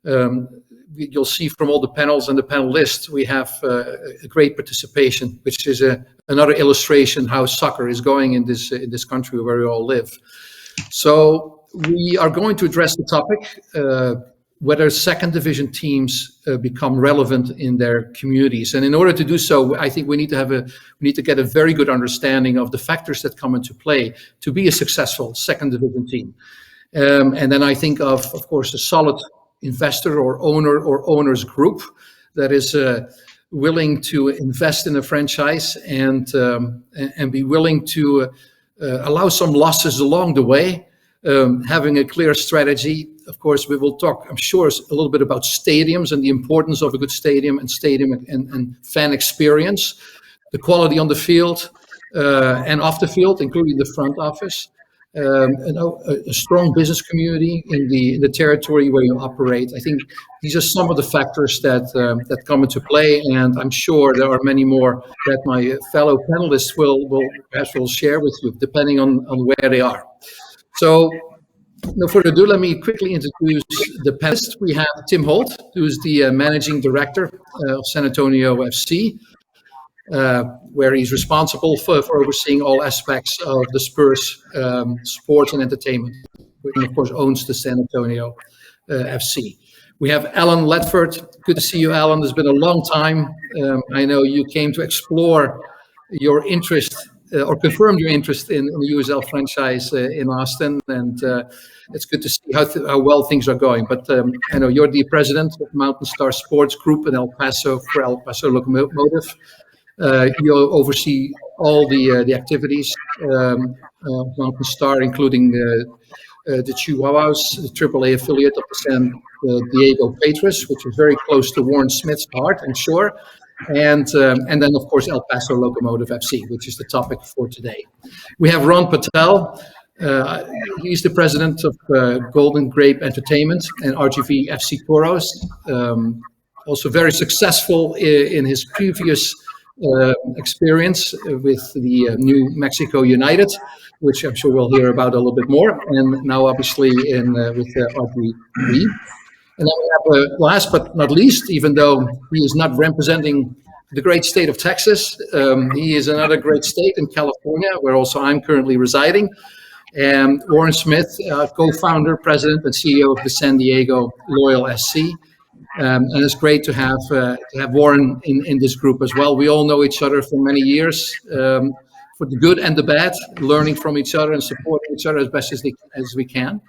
You'll see from all the panels and the panel list, we have a great participation, which is another illustration how soccer is going in this country where we all live. So we are going to address the topic, whether second division teams become relevant in their communities. And in order to do so, I think we need to get a very good understanding of the factors that come into play to be a successful second division team. And then I think of course, a solid investor or owner or owners group that is willing to invest in a franchise and be willing to allow some losses along the way, having a clear strategy. Of course, we will talk, I'm sure, a little bit about stadiums and the importance of a good stadium and fan experience, the quality on the field and off the field, including the front office. A strong business community in the territory where you operate. I think these are some of the factors that come into play, and I'm sure there are many more that my fellow panelists will share with you, depending on where they are. So, no further ado, let me quickly introduce the panelists. We have Tim Holt, who's the managing director of San Antonio FC. Where he's responsible for overseeing all aspects of the Spurs sports and entertainment, and of course owns the San Antonio FC. We have Alan Ledford. Good to see you, Alan. It's been a long time. I know you came to explore your interest or confirmed your interest in the USL franchise in Austin, and it's good to see how well things are going. But I know you're the president of Mountain Star Sports Group in El Paso for El Paso Locomotive. You oversee all the activities of Mountain Star, including the Chihuahuas, the AAA affiliate of the San Diego Patriots, which is very close to Warren Smith's heart, I'm sure. And then, of course, El Paso Locomotive FC, which is the topic for today. We have Ron Patel. He's the president of Golden Grape Entertainment and RGV FC Toros. Also very successful in his previous experience with the New Mexico United, which I'm sure we'll hear about a little bit more, and now obviously with RGV. And then we have, last but not least, even though he is not representing the great state of Texas, he is another great state in California, where also I'm currently residing. And Warren Smith, co-founder, president, and CEO of the San Diego Loyal SC. And it's great to have Warren in this group as well. We all know each other for many years, for the good and the bad, learning from each other and supporting each other as best as we can.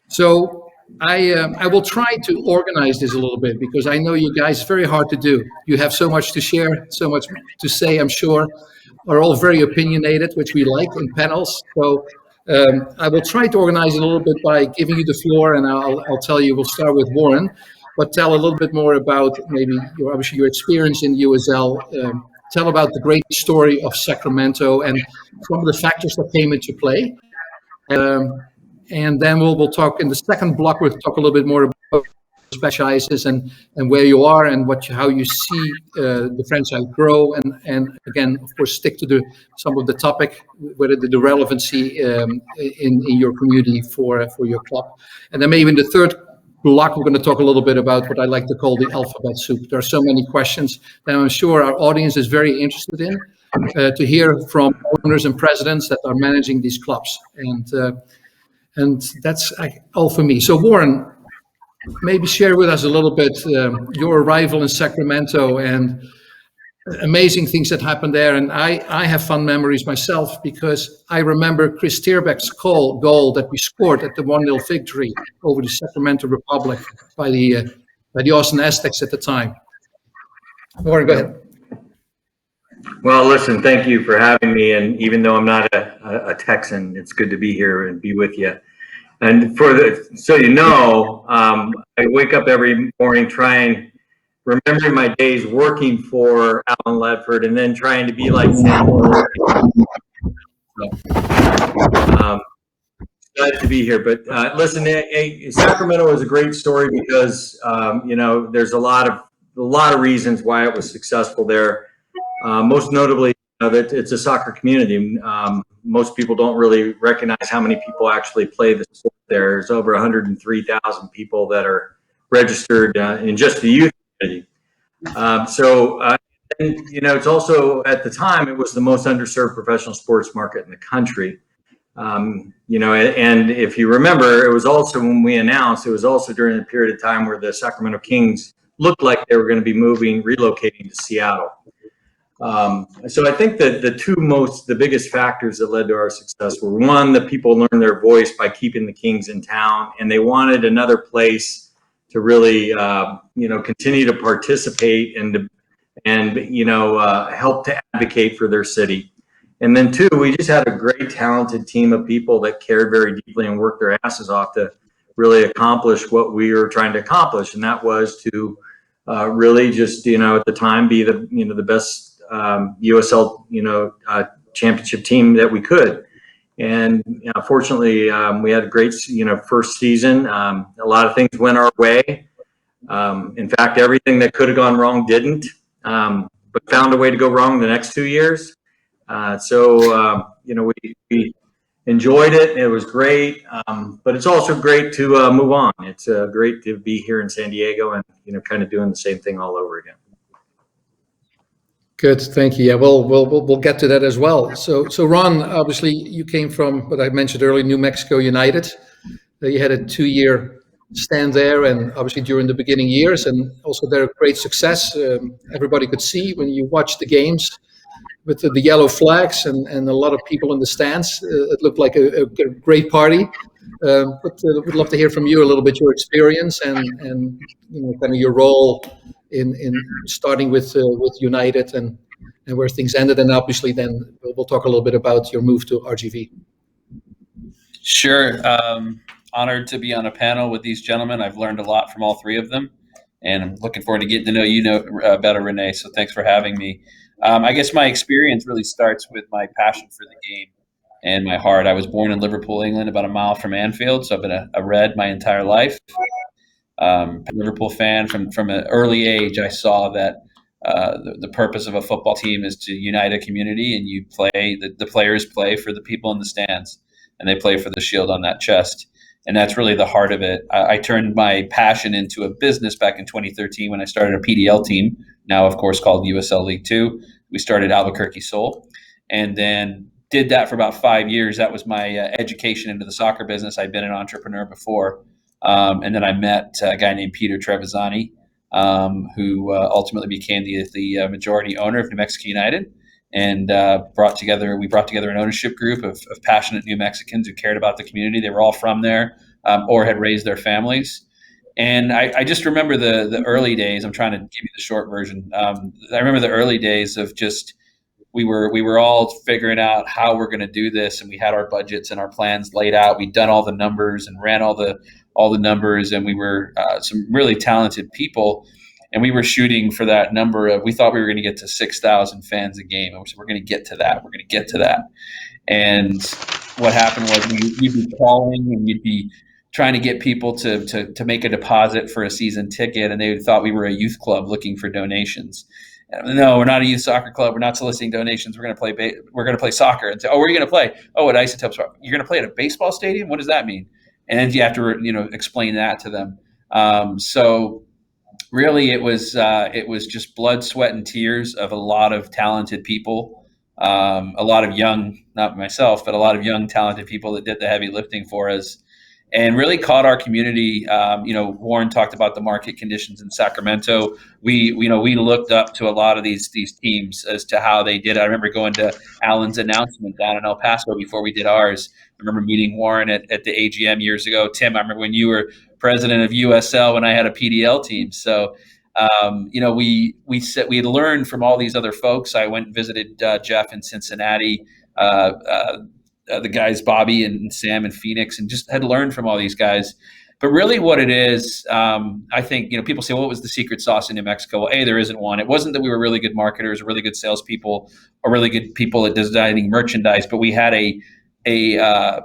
So I will try to organize this a little bit, because I know you guys, very hard to do. You have so much to share, so much to say, I'm sure, are all very opinionated, which we like in panels. So I will try to organize it a little bit by giving you the floor, and I'll tell you, we'll start with Warren. But tell a little bit more about maybe obviously your experience in USL. Tell about the great story of Sacramento and some of the factors that came into play. And then we'll talk in the second block. We'll talk a little bit more about franchises and where you are and how you see the franchise grow. And again, of course, stick to some of the topic, whether the relevancy in your community for your club. And then maybe in the third block, we're going to talk a little bit about what I like to call the alphabet soup. There are so many questions that I'm sure our audience is very interested in to hear from owners and presidents that are managing these clubs. And that's all for me. So Warren, maybe share with us a little bit your arrival in Sacramento and amazing things that happened there. And I have fun memories myself, because I remember Chris Tierbeck's goal that we scored at the 1-0 victory over the Sacramento Republic by the Austin Aztecs at the time. Warren, go ahead. Well, listen, thank you for having me. And even though I'm not a Texan, it's good to be here and be with you. And so you know, I wake up every morning trying, remembering my days working for Alan Ledford and then trying to be like Tim. Glad to be here. But listen, Sacramento is a great story because you know, there's a lot of reasons why it was successful there. Most notably, you know, that it's a soccer community. Most people don't really recognize how many people actually play the sport there. There's over 103,000 people that are registered in just the youth community. And, it's also, at the time, it was the most underserved professional sports market in the country. And if you remember, it was also when we announced, it was also during the period of time where the Sacramento Kings looked like they were going to be relocating to Seattle. So I think that the biggest factors that led to our success were, one, that people learned their voice by keeping the Kings in town, and they wanted another place to really, continue to participate and help to advocate for their city. And then two, we just had a great talented team of people that cared very deeply and worked their asses off to really accomplish what we were trying to accomplish. And that was to really just, at the time, be the best USL, championship team that we could. And fortunately, we had a great, first season. A lot of things went our way. In fact, everything that could have gone wrong didn't, but found a way to go wrong the next 2 years. We enjoyed it. It was great. But it's also great to move on. It's great to be here in San Diego and, kind of doing the same thing all over again. Good, thank you. Yeah, we'll get to that as well. So Ron, obviously you came from what I mentioned earlier, New Mexico United. You had a 2-year stand there, and obviously during the beginning years, and also their great success. Everybody could see when you watched the games with the yellow flags and a lot of people in the stands. It looked like a great party. But we'd love to hear from you a little bit, your experience and kind of your role in starting with United and where things ended, and obviously then we'll talk a little bit about your move to RGV. Sure. Honored to be on a panel with these gentlemen. I've learned a lot from all three of them, and I'm looking forward to getting to know better, Rene. So thanks for having me. I guess my experience really starts with my passion for the game and my heart. I was born in Liverpool, England, about a mile from Anfield, so I've been a Red my entire life. Liverpool fan from an early age. I saw that the purpose of a football team is to unite a community, and you play. The players play for the people in the stands, and they play for the shield on that chest. And that's really the heart of it. I turned my passion into a business back in 2013 when I started a PDL team, now of course called USL League 2. We started Albuquerque Soul, and then did that for about 5 years. That was my education into the soccer business. I'd been an entrepreneur before. And then I met a guy named Peter Trevisani, who ultimately became the majority owner of New Mexico United, and we brought together an ownership group of passionate New Mexicans who cared about the community. They were all from there or had raised their families. And I just remember the early days. I'm trying to give you the short version. I remember the early days of just we were all figuring out how we're going to do this, and we had our budgets and our plans laid out. We'd done all the numbers and ran all the numbers, and we were some really talented people, and we were shooting for that number of. We thought we were going to get to 6,000 fans a game, and we said we're going to get to that. We're going to get to that. And what happened was you'd be calling and you'd be trying to get people to make a deposit for a season ticket, and they thought we were a youth club looking for donations. No, we're not a youth soccer club. We're not soliciting donations. We're going to play. We're going to play soccer. And say, where are you going to play? Oh, at Isotopes. You're going to play at a baseball stadium. What does that mean? And then you have to, explain that to them. So really, it was just blood, sweat, and tears of a lot of talented people, a lot of young, not myself, but a lot of young, talented people that did the heavy lifting for us. And really caught our community. Warren talked about the market conditions in Sacramento. We looked up to a lot of these teams as to how they did. I remember going to Alan's announcement down in El Paso before we did ours. I remember meeting Warren at the AGM years ago. Tim, I remember when you were president of USL when I had a PDL team. So, we had learned from all these other folks. I went and visited Jeff in Cincinnati. The guys, Bobby and Sam in Phoenix, and just had learned from all these guys. But really what it is, I think, people say, what was the secret sauce in New Mexico? Well, there isn't one. It wasn't that we were really good marketers or really good salespeople or really good people at designing merchandise, but we had a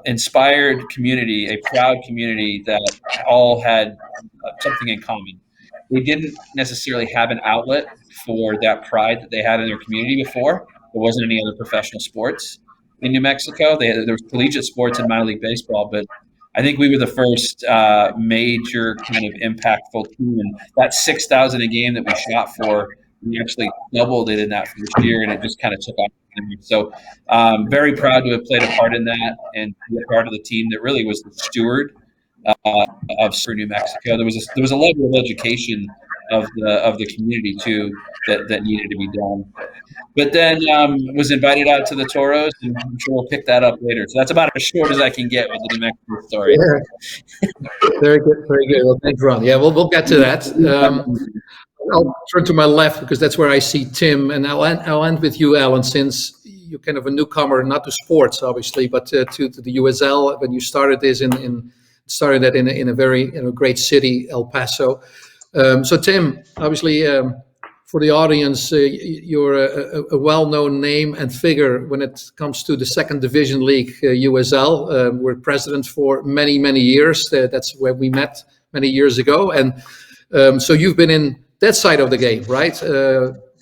inspired community, a proud community that all had something in common. They didn't necessarily have an outlet for that pride that they had in their community before. There wasn't any other professional sports in New Mexico. There was collegiate sports and minor league baseball, but I think we were the first major kind of impactful team, and that 6,000 a game that we shot for, we actually doubled it in that first year, and it just kind of took off. So, very proud to have played a part in that and be a part of the team that really was the steward of New Mexico. There was a level of education of the community too that needed to be done. But then was invited out to the Toros, and I'm sure we'll pick that up later. So that's about as short as I can get with the New Mexico story. Yeah. Very good, very good. Well, thanks, Ron. Yeah, we'll get to that. I'll turn to my left because that's where I see Tim, and I'll end with you, Alan, since you're kind of a newcomer, not to sports, obviously, but to the USL. When you started this in a very great city, El Paso. So Tim, obviously, for the audience, you're a well-known name and figure when it comes to the second division league, USL. We're president for many, many years. That's where we met many years ago. And so you've been in that side of the game, right?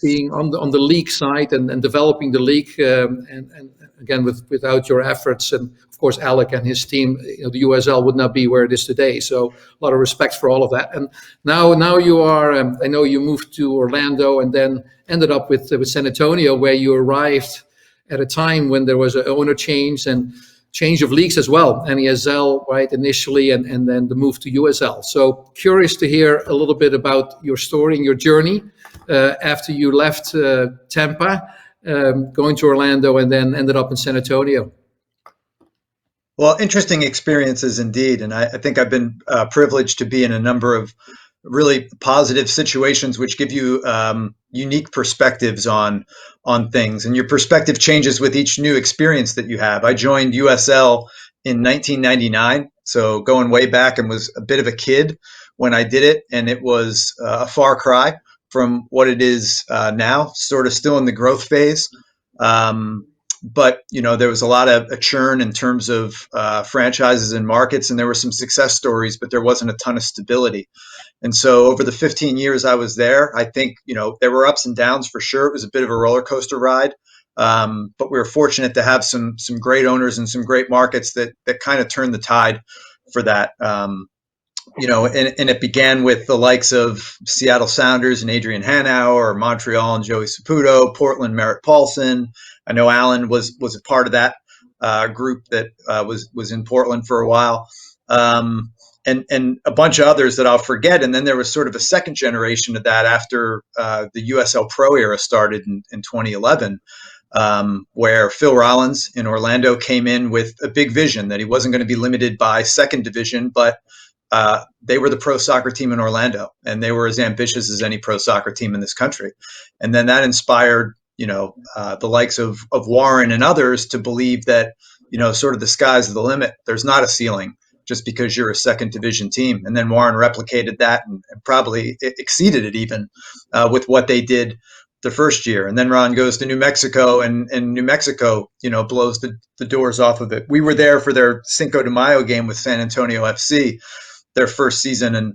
Being on the league side and developing the league, and again, without your efforts and of course Alec and his team, the USL would not be where it is today. So a lot of respect for all of that. And now you are. I know you moved to Orlando and then ended up with San Antonio, where you arrived at a time when there was an owner change and change of leagues as well, NESL, right, initially, and then the move to USL. So curious to hear a little bit about your story and your journey after you left Tampa, going to Orlando, and then ended up in San Antonio. Well, interesting experiences indeed. And I think I've been privileged to be in a number of really positive situations which give you unique perspectives on things, and your perspective changes with each new experience that you have. I joined USL in 1999, so going way back, and was a bit of a kid when I did it, and it was a far cry from what it is now, sort of still in the growth phase. But there was a lot of a churn in terms of franchises and markets, and there were some success stories, but there wasn't a ton of stability. And so over the 15 years I was there, I think, there were ups and downs for sure. It was a bit of a roller coaster ride. But we were fortunate to have some great owners and some great markets that kind of turned the tide for that. And it began with the likes of Seattle Sounders and Adrian Hanauer, or Montreal and Joey Saputo, Portland, Merritt Paulson. I know Alan was a part of that group that was in Portland for a while. And a bunch of others that I'll forget. And then there was sort of a second generation of that after the USL Pro era started in 2011, where Phil Rollins in Orlando came in with a big vision that he wasn't going to be limited by second division, but they were the pro soccer team in Orlando, and they were as ambitious as any pro soccer team in this country. And then that inspired, the likes of Warren and others to believe that, sort of the sky's the limit. There's not a ceiling just because you're a second division team. And then Warren replicated that and probably exceeded it even with what they did the first year. And then Ron goes to New Mexico, and New Mexico, blows the doors off of it. We were there for their Cinco de Mayo game with San Antonio FC, their first season, and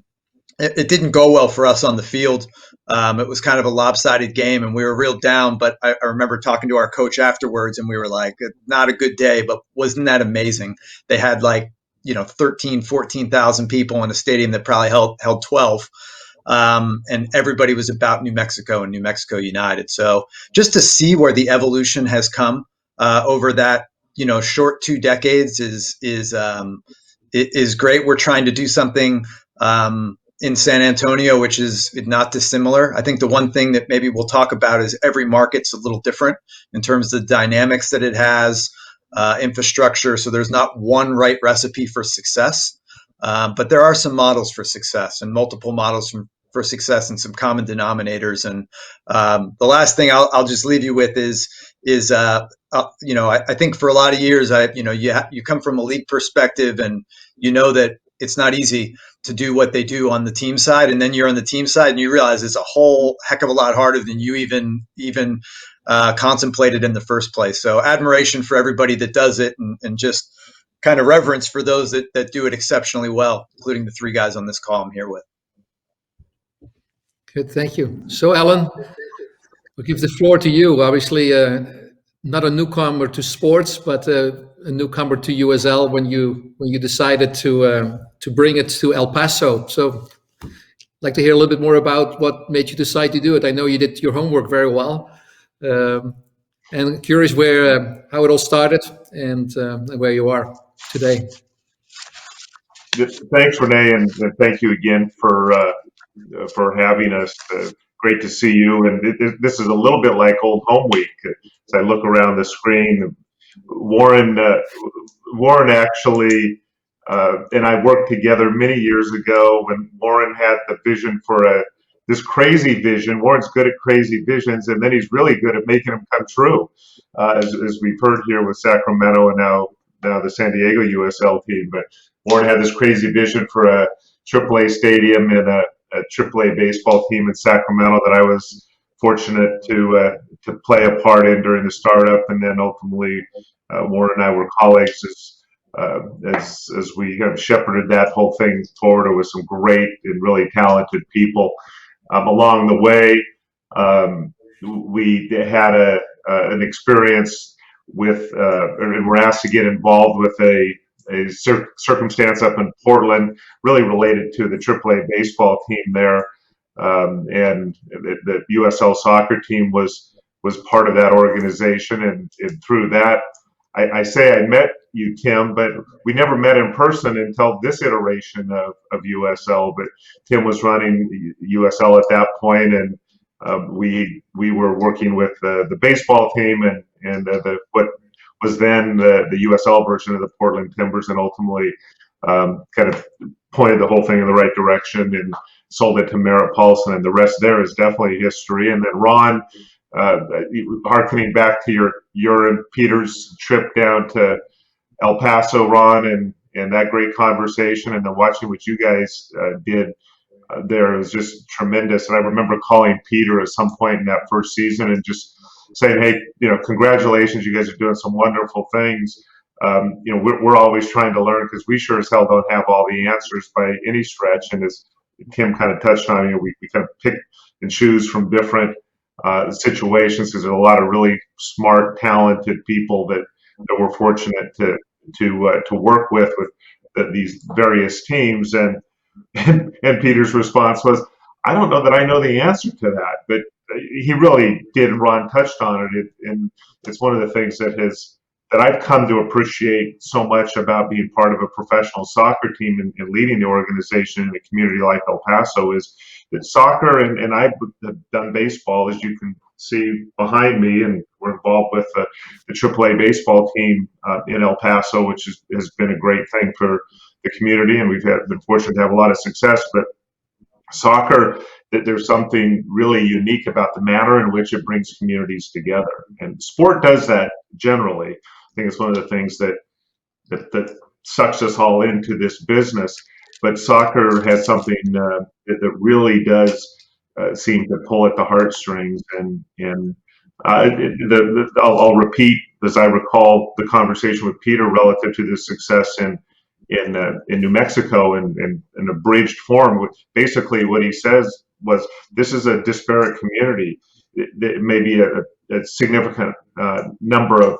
it didn't go well for us on the field. It was kind of a lopsided game, and we were real down. But I remember talking to our coach afterwards, and we were like, not a good day, but wasn't that amazing? They had 14,000 people in a stadium that probably held 12. And everybody was about New Mexico and New Mexico United. So just to see where the evolution has come over that, short 2 decades is great. We're trying to do something in San Antonio, which is not dissimilar. I think the one thing that maybe we'll talk about is every market's a little different in terms of the dynamics that it has, infrastructure. So there's not one right recipe for success, but there are some models for success and multiple models for success and some common denominators. And the last thing I'll just leave you with is I think for a lot of years, you come from a league perspective, and that it's not easy to do what they do on the team side, and then you're on the team side and you realize it's a whole heck of a lot harder than you even contemplated in the first place. So admiration for everybody that does it, and just kind of reverence for those that do it exceptionally well, including the 3 guys on this call I'm here with. Good, thank you. So Alan, we'll give the floor to you. Obviously, not a newcomer to sports, but a newcomer to USL when you decided to bring it to El Paso. So I'd like to hear a little bit more about what made you decide to do it. I know you did your homework very well, and curious where how it all started and where you are today. Thanks, Rene, and thank you again for having us. Great to see you. And this is a little bit like old home week. As I look around the screen, Warren actually and I worked together many years ago when Warren had the vision for this crazy vision. Warren's good at crazy visions, and then he's really good at making them come true, as we've heard here with Sacramento and now the San Diego USL team. But Warren had this crazy vision for a AAA stadium and a AAA baseball team in Sacramento that I was fortunate to play a part in during the startup, and then ultimately Warren and I were colleagues as we have shepherded that whole thing forward with some great and really talented people. Along the way, we had an experience with, and were asked to get involved with a circumstance up in Portland, really related to the AAA baseball team there, and the USL soccer team was part of that organization, and through that, I say I met you, Tim, but we never met in person until this iteration of USL. But Tim was running USL at that point, and we were working with the baseball team and what was then the USL version of the Portland Timbers, and ultimately kind of pointed the whole thing in the right direction and sold it to Merritt Paulson, and the rest there is definitely history. And then Ron, harkening back to your and Peter's trip down to El Paso, Ron, and that great conversation, and then watching what you guys did there was just tremendous. And I remember calling Peter at some point in that first season and just saying, hey, congratulations, you guys are doing some wonderful things. We're always trying to learn, because we sure as hell don't have all the answers by any stretch. And as Tim kind of touched on, we kind of pick and choose from different situations, because there's a lot of really smart, talented people that we're fortunate to work with these various teams. And Peter's response was, I don't know that I know the answer to that, but he really did. Ron touched on it, and it's one of the things that I've come to appreciate so much about being part of a professional soccer team and leading the organization in a community like El Paso is that soccer, and I've done baseball, as you can see behind me, and we're involved with the AAA baseball team in El Paso, which has been a great thing for the community, and we've been fortunate to have a lot of success. But soccer, that there's something really unique about the manner in which it brings communities together, and sport does that generally. I think it's one of the things that sucks us all into this business. But soccer has something that really does seem to pull at the heartstrings. And I'll repeat, as I recall the conversation with Peter relative to the success in New Mexico in abridged form. Basically, what he says was, this is a disparate community. It may be a significant number of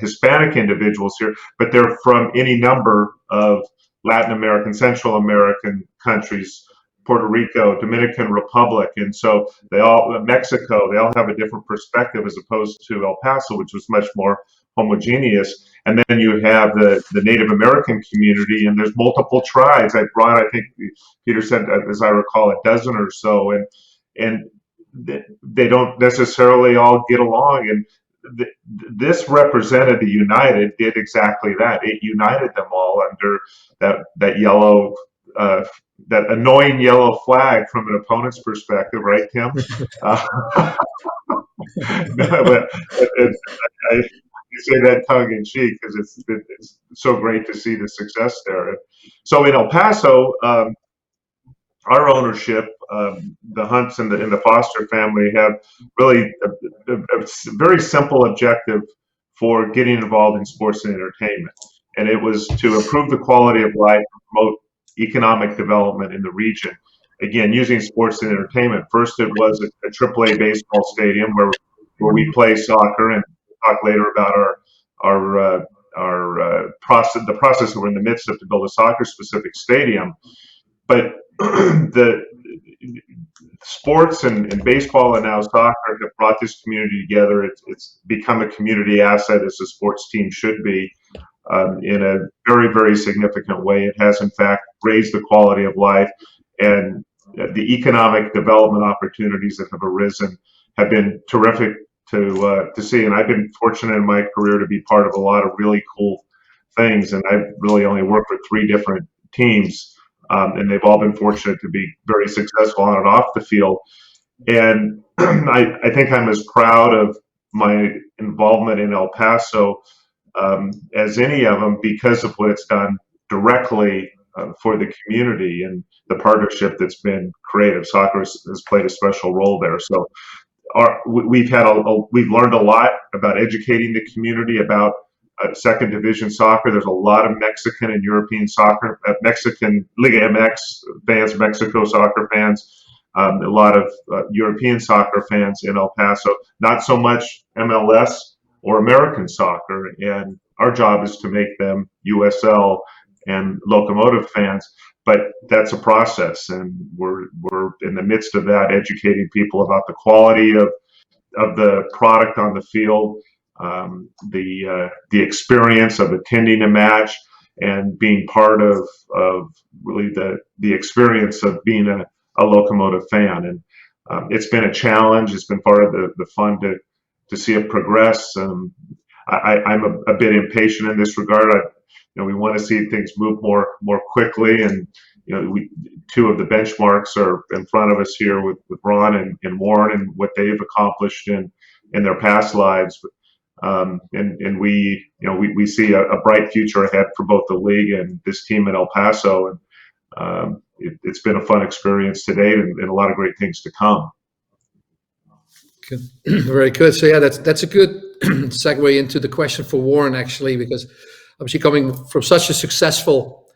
Hispanic individuals here, but they're from any number of Latin American, Central American countries, Puerto Rico, Dominican Republic, and so Mexico, they all have a different perspective as opposed to El Paso, which was much more homogeneous. And then you have the Native American community, and there's multiple tribes. I think Peter said, as I recall, a dozen or so, and they don't necessarily all get along. And this represented the United did exactly that. It united them all under that yellow, that annoying yellow flag from an opponent's perspective, right, Tim? But I say that tongue in cheek, because it's so great to see the success there. So in El Paso, our ownership, the Hunts and the Foster family, have really a very simple objective for getting involved in sports and entertainment. And it was to improve the quality of life, promote economic development in the region. Again, using sports and entertainment. First, it was a AAA baseball stadium where we play soccer, and we'll talk later about our the process that we're in the midst of to build a soccer-specific stadium. But the sports and baseball and now soccer have brought this community together. It's become a community asset, as a sports team should be, in a very, very significant way. It has, in fact, raised the quality of life, and the economic development opportunities that have arisen have been terrific to see. And I've been fortunate in my career to be part of a lot of really cool things. And I've really only worked with 3 different teams, and they've all been fortunate to be very successful on and off the field. And I think I'm as proud of my involvement in El Paso as any of them, because of what it's done directly for the community and the partnership that's been created. Soccer has played a special role there. So we've learned a lot about educating the community about second division soccer. There's a lot of Mexican and European soccer, Mexican Liga MX fans, Mexico soccer fans, a lot of European soccer fans in El Paso, not so much MLS or American soccer. And our job is to make them USL and Locomotive fans. But that's a process, and we're in the midst of that, educating people about the quality of the product on the field, the experience of attending a match, and being part of really the experience of being a Locomotive fan. And it's been a challenge. It's been part of the fun to see it progress. I'm a bit impatient in this regard. We want to see things move more quickly, and 2 of the benchmarks are in front of us here with Ron and Warren and what they've accomplished in their past lives. And we see a bright future ahead for both the league and this team in El Paso. And it's been a fun experience to date, and a lot of great things to come. Good. Very good. So yeah, that's a good segue into the question for Warren, actually, because obviously coming from such a successful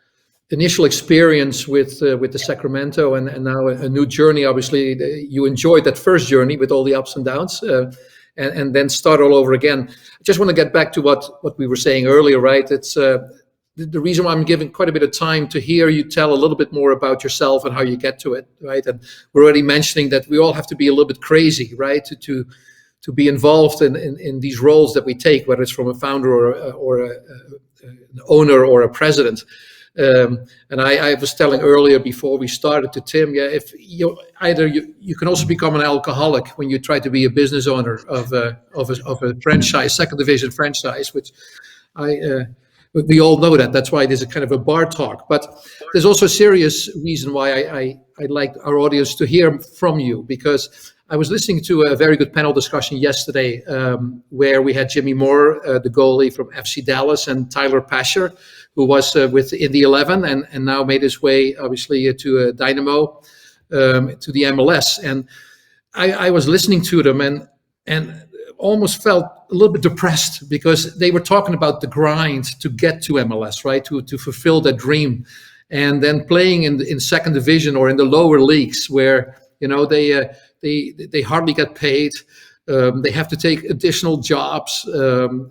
initial experience with the Sacramento and now a new journey. Obviously, you enjoyed that first journey with all the ups and downs, and then start all over again. I just want to get back to what we were saying earlier, right? It's the reason why I'm giving quite a bit of time to hear you tell a little bit more about yourself and how you get to it, right? And we're already mentioning that we all have to be a little bit crazy, right, to be involved in these roles that we take, whether it's from a founder or an owner or a president. And I was telling earlier before we started to Tim, yeah, if you can also become an alcoholic when you try to be a business owner of a franchise, second division franchise, which we all know that. That's why there's a kind of a bar talk. But there's also a serious reason why I'd like our audience to hear from you, because I was listening to a very good panel discussion yesterday where we had Jimmy Moore, the goalie from FC Dallas, and Tyler Pasher, who was with Indy 11 and now made his way, obviously, to Dynamo, to the MLS. And I was listening to them and almost felt a little bit depressed, because they were talking about the grind to get to MLS, right, to fulfill that dream. And then playing in second division or in the lower leagues where, they hardly get paid. They have to take additional jobs,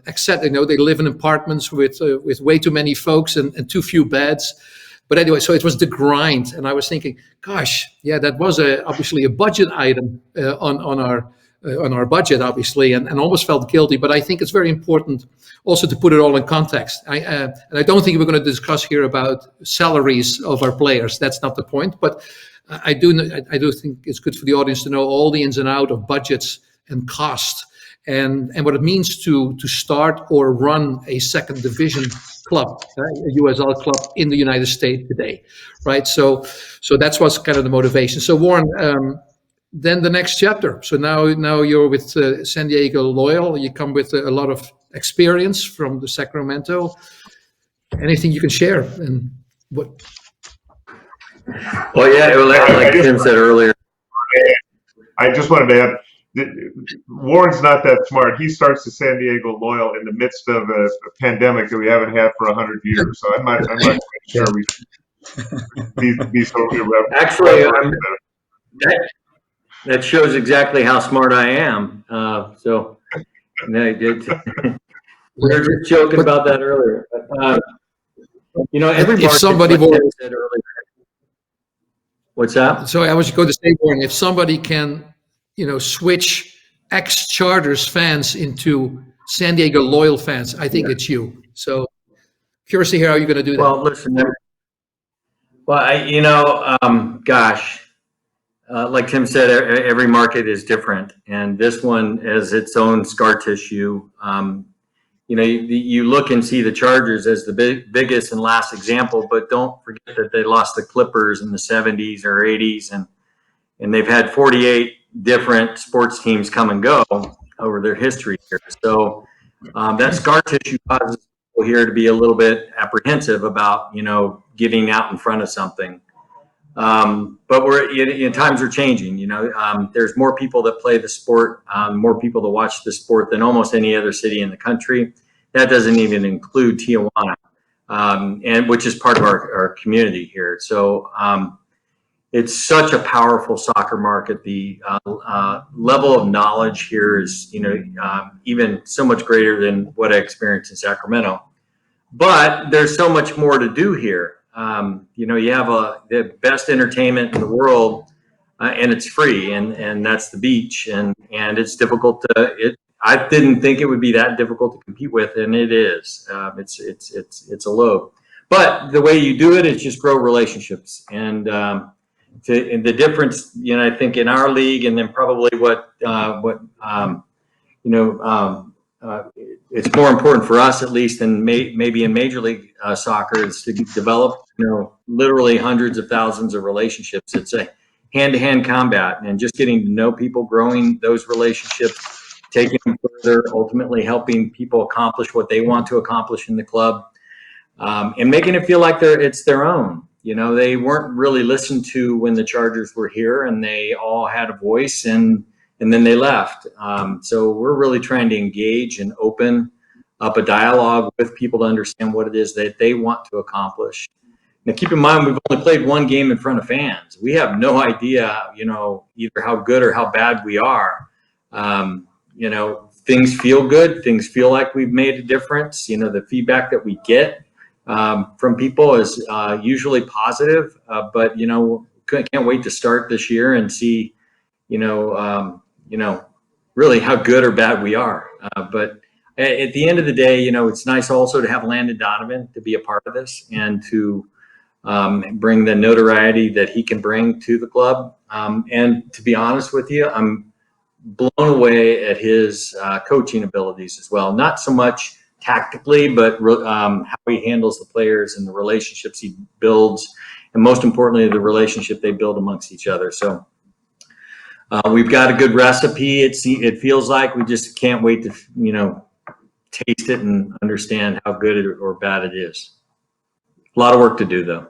except, they live in apartments with way too many folks and too few beds. But anyway, so it was the grind. And I was thinking, gosh, yeah, that was obviously a budget item on our budget, obviously, and almost felt guilty. But I think it's very important also to put it all in context. And I don't think we're going to discuss here about salaries of our players. That's not the point. But I do think it's good for the audience to know all the ins and outs of budgets and cost, and what it means to start or run a second division club, a USL club in the United States today, right? So that's what's kind of the motivation. So Warren, then the next chapter. So now you're with San Diego Loyal. You come with a lot of experience from the Sacramento. Anything you can share and what? Well, yeah, like Tim said earlier. I just wanted to add, Warren's not that smart. He starts the San Diego Loyal in the midst of a pandemic that we haven't had for 100 years. So I'm not quite sure we should be so irreverent. Actually, that shows exactly how smart I am. So no, We were just joking about that earlier. But, every If market, somebody like were, Tim said earlier. What's that? so I was going to say, Warren, if somebody can, switch ex-Chargers fans into San Diego loyal fans, I think it's you. So curious to hear how you're going to do that. Well, listen. Gosh, like Tim said, every market is different, and this one has its own scar tissue. You look and see the Chargers as the biggest and last example, but don't forget that they lost the Clippers in the 70s or 80s, and they've had 48 different sports teams come and go over their history here. So that scar tissue causes people here to be a little bit apprehensive about, getting out in front of something. But times are changing. There's more people that play the sport, more people that watch the sport than almost any other city in the country. That doesn't even include Tijuana, and which is part of our community here. So it's such a powerful soccer market. The level of knowledge here is, even so much greater than what I experienced in Sacramento. But there's so much more to do here. You have the best entertainment in the world, and it's free, and that's the beach, and it's difficult I didn't think it would be that difficult to compete with, and it is. It's a load, but the way you do it is just grow relationships, and the difference, I think in our league, and then probably it's more important for us, at least, than maybe in Major League Soccer, is to develop, literally hundreds of thousands of relationships. It's a hand-to-hand combat, and just getting to know people, growing those relationships, taking them further, ultimately helping people accomplish what they want to accomplish in the club, and making it feel like it's their own. They weren't really listened to when the Chargers were here, and they all had a voice, and then they left. So we're really trying to engage and open up a dialogue with people to understand what it is that they want to accomplish. Now, keep in mind, we've only played one game in front of fans. We have no idea, either how good or how bad we are. Things feel good. Things feel like we've made a difference. The feedback that we get from people is usually positive. But can't wait to start this year and see, really how good or bad we are. But at the end of the day, it's nice also to have Landon Donovan to be a part of this and to bring the notoriety that he can bring to the club. And to be honest with you, I'm blown away at his coaching abilities as well. Not so much tactically, but how he handles the players and the relationships he builds, and most importantly, the relationship they build amongst each other. So we've got a good recipe. It feels like we just can't wait to, taste it and understand how good or bad it is. A lot of work to do, though.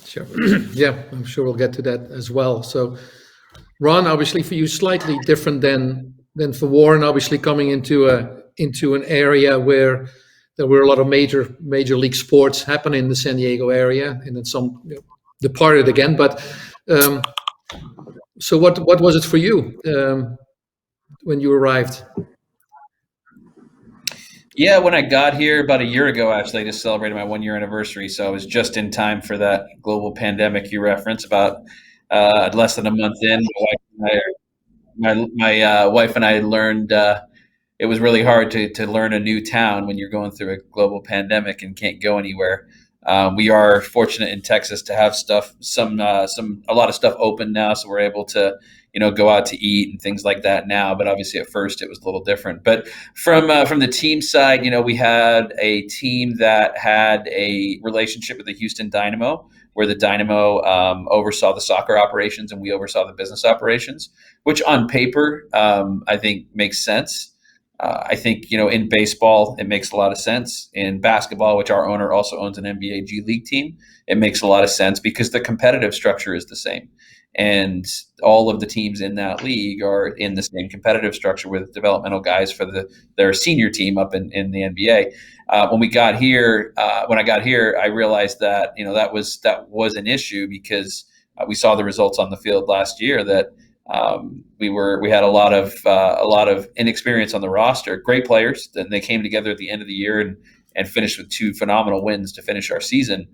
Sure. Yeah, I'm sure we'll get to that as well. So, Ron, obviously for you, slightly different than for Warren. Obviously, coming into an area where there were a lot of major league sports happening in the San Diego area, and then some departed again. But so, what was it for you when you arrived? Yeah, when I got here about a year ago, actually, I just celebrated my 1-year anniversary. So I was just in time for that global pandemic you referenced. About less than a month in, my wife and I learned it was really hard to learn a new town when you're going through a global pandemic and can't go anywhere. We are fortunate in Texas to have a lot of stuff open now, so we're able to go out to eat and things like that now. But obviously, at first, it was a little different. But from the team side, we had a team that had a relationship with the Houston Dynamo, where the Dynamo oversaw the soccer operations and we oversaw the business operations, which on paper I think makes sense. I think, in baseball, it makes a lot of sense. In basketball, which our owner also owns an NBA G League team, it makes a lot of sense because the competitive structure is the same. And all of the teams in that league are in the same competitive structure with developmental guys for their senior team up in the NBA. When I got here, I realized that, that was an issue because we saw the results on the field last year that We had a lot of inexperience on the roster. Great players. Then they came together at the end of the year and finished with 2 phenomenal wins to finish our season.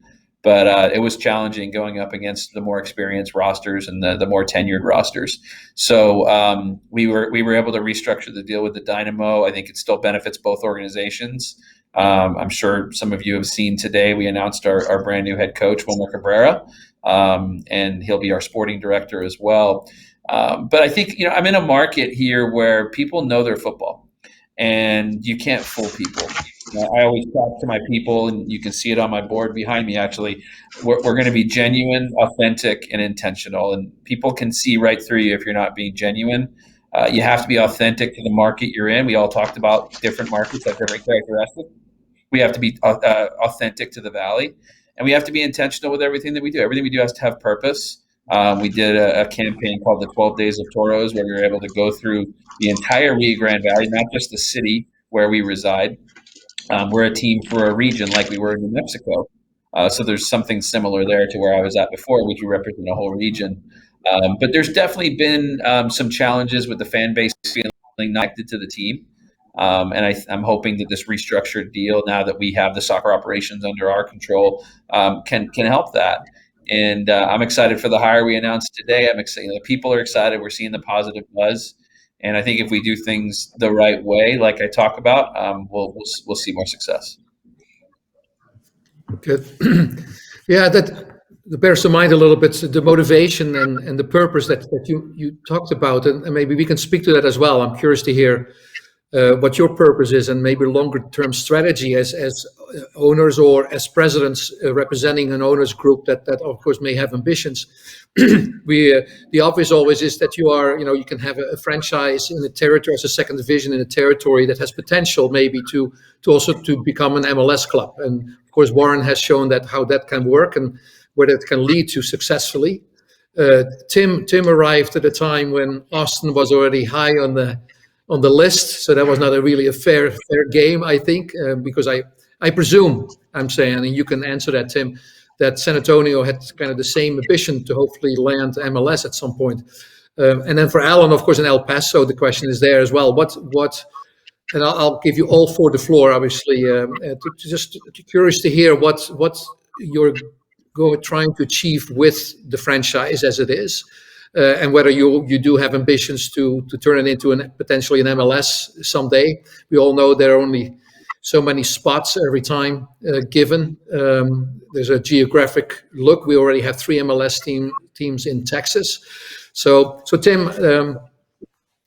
But it was challenging going up against the more experienced rosters and the more tenured rosters. So we were able to restructure the deal with the Dynamo. I think it still benefits both organizations. I'm sure some of you have seen today, we announced our brand new head coach, Wilmer Cabrera, and he'll be our sporting director as well. But I think, I'm in a market here where people know their football, and you can't fool people. I always talk to my people, and you can see it on my board behind me, actually. We're going to be genuine, authentic, and intentional, and people can see right through you if you're not being genuine. You have to be authentic to the market you're in. We all talked about different markets have different characteristics. We have to be authentic to the Valley, and we have to be intentional with everything that we do. Everything we do has to have purpose. We did a campaign called the 12 Days of Toros, where we were able to go through the entire Rio Grande Valley, not just the city where we reside. We're a team for a region like we were in New Mexico. So there's something similar there to where I was at before, which we represent a whole region. But there's definitely been some challenges with the fan base feeling connected to the team. And I'm hoping that this restructured deal, now that we have the soccer operations under our control, can help that. And I'm excited for the hire we announced today. I'm excited. The people are excited. We're seeing the positive buzz. And I think if we do things the right way, like I talk about, we'll see more success. Good. Yeah, that bears in mind a little bit the motivation and the purpose that you talked about, and maybe we can speak to that as well. I'm curious to hear what your purpose is, and maybe longer term strategy as owners or as presidents representing an owners group that of course may have ambitions. The obvious always is that you can have a franchise in a territory as a second division in a territory that has potential maybe to also to become an MLS club. And of course, Warren has shown that how that can work and where that can lead to successfully. Tim arrived at a time when Austin was already high on the list, so that was not really a fair game, I think, because I presume, I'm saying, and you can answer that, Tim, that San Antonio had kind of the same ambition to hopefully land MLS at some point. And then for Alan, of course, in El Paso, the question is there as well. And I'll give you all four the floor, obviously. Just curious to hear what you're trying to achieve with the franchise as it is, and whether you do have ambitions to turn it into potentially an MLS someday. We all know there are only so many spots every time given. There's a geographic look. We already have 3 MLS teams in Texas. So Tim,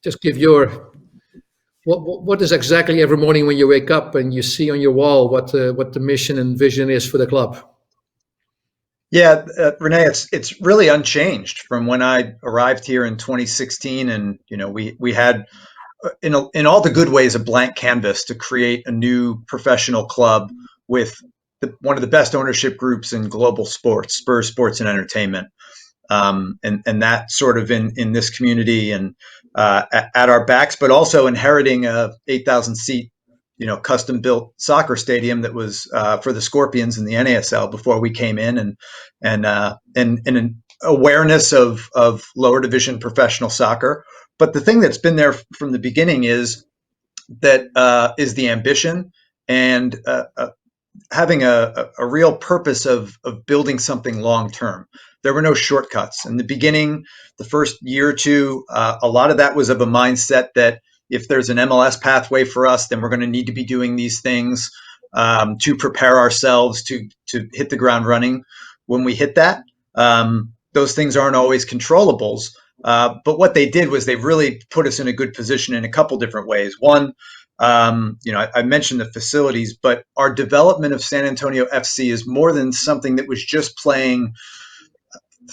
just give your what is exactly every morning when you wake up and you see on your wall what the mission and vision is for the club. Yeah, Rene, it's really unchanged from when I arrived here in 2016, and we had in all the good ways a blank canvas to create a new professional club with one of the best ownership groups in global sports, Spurs Sports and Entertainment, and that sort of in this community and at our backs, but also inheriting a 8,000 seat custom built soccer stadium that was for the Scorpions in the NASL before we came in, and an awareness of lower division professional soccer. But the thing that's been there from the beginning is the ambition and having a real purpose of building something long term. There were no shortcuts in the beginning. The first year or two, a lot of that was of a mindset that if there's an MLS pathway for us, then we're going to need to be doing these things to prepare ourselves to hit the ground running. When we hit that, those things aren't always controllables. But what they did was they really put us in a good position in a couple different ways. One, I mentioned the facilities, but our development of San Antonio FC is more than something that was just playing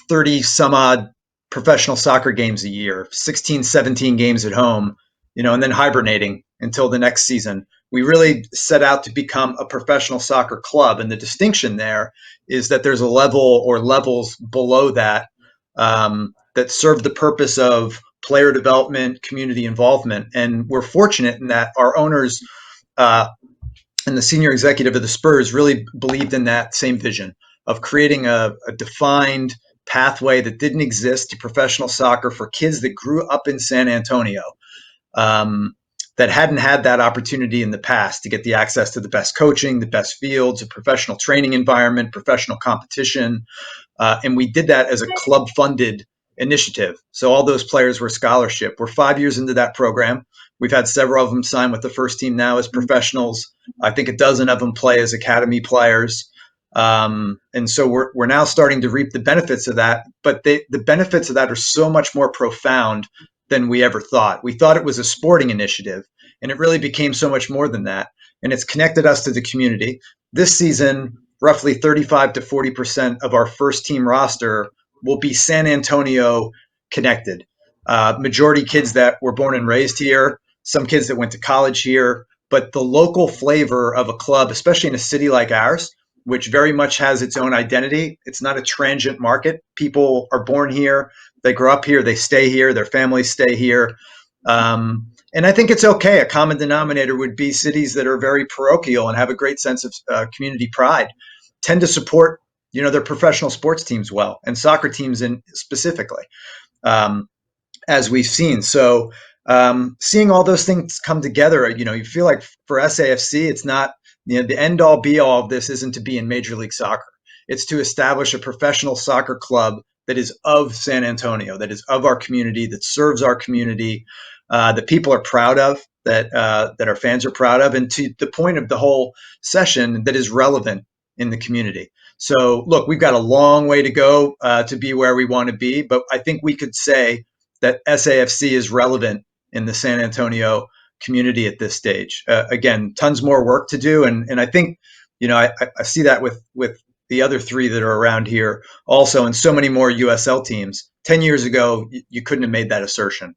30 some odd professional soccer games a year, 16, 17 games at home, and then hibernating until the next season. We really set out to become a professional soccer club. And the distinction there is that there's a level or levels below that that serve the purpose of player development, community involvement. And we're fortunate in that our owners and the senior executive of the Spurs really believed in that same vision of creating a defined pathway that didn't exist to professional soccer for kids that grew up in San Antonio, that hadn't had that opportunity in the past to get the access to the best coaching, the best fields, a professional training environment, professional competition. And we did that as a club-funded initiative. So all those players were scholarship. We're 5 years into that program. We've had several of them sign with the first team now as professionals. I think a dozen of them play as academy players. And so we're now starting to reap the benefits of that. But the benefits of that are so much more profound than we ever thought. We thought it was a sporting initiative, and it really became so much more than that. And it's connected us to the community. This season, roughly 35 to 40% of our first team roster will be San Antonio connected. Majority kids that were born and raised here, some kids that went to college here, but the local flavor of a club, especially in a city like ours, which very much has its own identity. It's not a transient market. People are born here, they grow up here, they stay here, their families stay here. And I think it's okay. A common denominator would be cities that are very parochial and have a great sense of community pride, tend to support, their professional sports teams well, and soccer teams in specifically, as we've seen. So seeing all those things come together, you feel like for SAFC, it's not, the end all be all of this isn't to be in Major League Soccer. It's to establish a professional soccer club that is of San Antonio, that is of our community, that serves our community, that people are proud of, that our fans are proud of, and to the point of the whole session, that is relevant in the community. So look, we've got a long way to go to be where we want to be, but I think we could say that SAFC is relevant in the San Antonio community at this stage. Again, tons more work to do, and I think I see that with the other three that are around here also, and so many more USL teams. 10 years ago, you couldn't have made that assertion.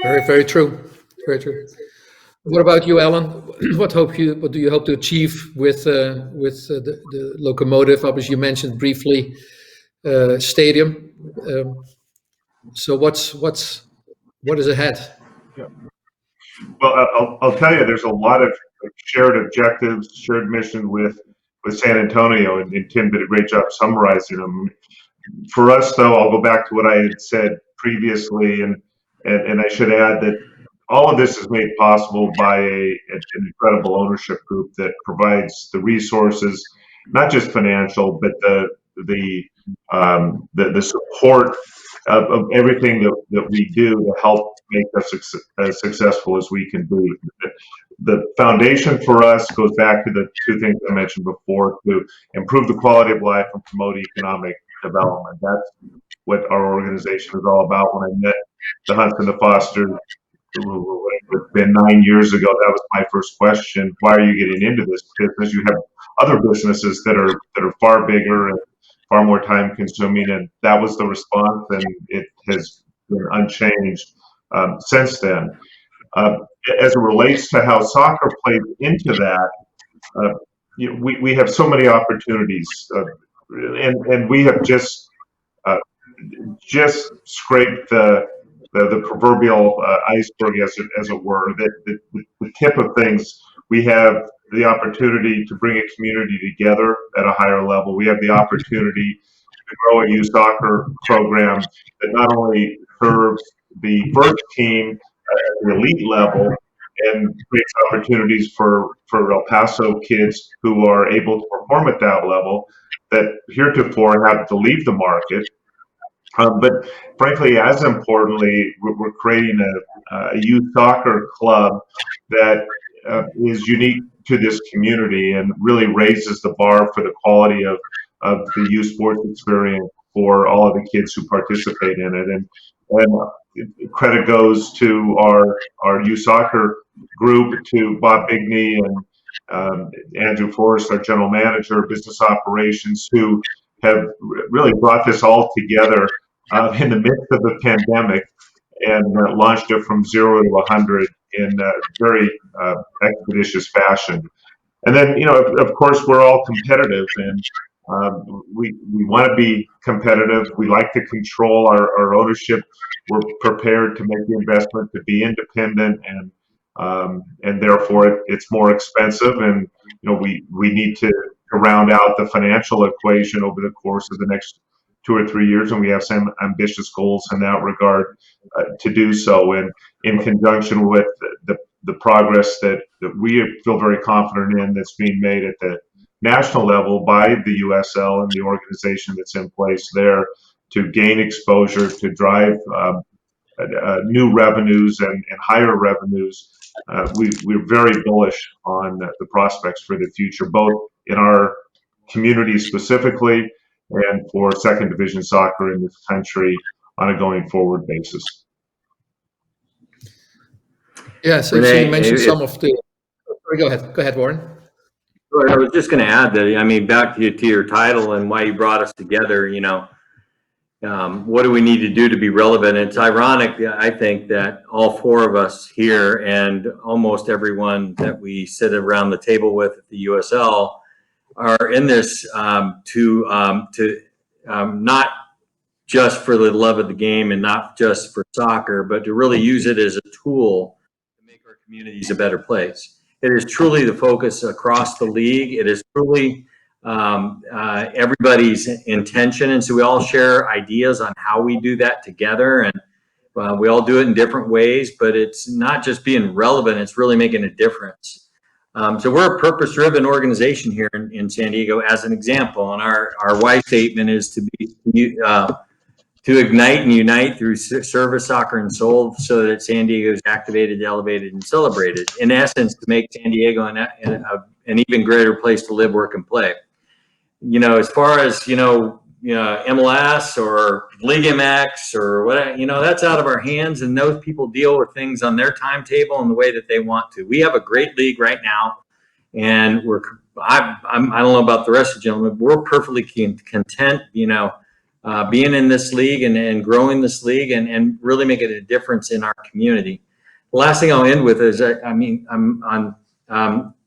Very, very true. Very true. What about you, Alan? What do you hope to achieve with the locomotive? Obviously, you mentioned briefly stadium. So what is ahead? Yeah. Well, I'll tell you, there's a lot of shared objectives, shared mission with San Antonio, and Tim did a great job summarizing them. For us, though, I'll go back to what I had said previously, and I should add that all of this is made possible by an incredible ownership group that provides the resources, not just financial, but the support of everything that we do to help make us as successful as we can be. The foundation for us goes back to the two things I mentioned before: to improve the quality of life and promote economic development. That's what our organization is all about. When I met the Hunts and the Fosters, it's been 9 years ago, that was my first question: why are you getting into this business? You have other businesses that are far bigger and far more time consuming, and that was the response, and it has been unchanged since then. As it relates to how soccer plays into that, we have so many opportunities, and we have just scraped the proverbial iceberg, as it were. The tip of things. We have the opportunity to bring a community together at a higher level. We have the opportunity to grow a youth soccer program that not only serves the first team at the elite level and creates opportunities for El Paso kids who are able to perform at that level that heretofore had to leave the market. But frankly, as importantly, we're creating a youth soccer club that is unique to this community and really raises the bar for the quality of the youth sports experience for all of the kids who participate in it. And credit goes to our youth soccer group, to Bob Bigney and Andrew Forrest, our general manager of business operations, who have really brought this all together in the midst of the pandemic and launched it from 0 to 100 in a very expeditious fashion. And then, of course, we're all competitive, and we want to be competitive. We like to control our ownership. We're prepared to make the investment to be independent, and therefore it's more expensive, and we need to to round out the financial equation over the course of the next 2 or 3 years, and we have some ambitious goals in that regard to do so. And in conjunction with the progress that we feel very confident in that's being made at the national level by the USL and the organization that's in place there to gain exposure, to drive new revenues and higher revenues. We're very bullish on the prospects for the future, both in our community specifically and for second division soccer in this country on a going forward basis. Yeah, so Rene, you mentioned some of the. Go ahead, Warren. I was just going to add that, I mean, back to your title and why you brought us together, you know, what do we need to do to be relevant? It's ironic, I think, that all four of us here and almost everyone that we sit around the table with at the USL are in this to not just for the love of the game and not just for soccer, but to really use it as a tool to make our communities a better place. It is truly the focus across the league. It is truly everybody's intention. And so we all share ideas on how we do that together. And we all do it in different ways, but it's not just being relevant, it's really making a difference. So we're a purpose-driven organization here in San Diego, as an example. And our why statement is to ignite and unite through service, soccer, and soul, so that San Diego is activated, elevated, and celebrated. In essence, to make San Diego an even greater place to live, work, and play. You know, as far as MLS or League MX or what, that's out of our hands, and those people deal with things on their timetable and the way that they want to. We have a great league right now, and I don't know about the rest of the gentlemen, but we're perfectly content, being in this league and growing this league and really making a difference in our community. The last thing I'll end with is, I'm on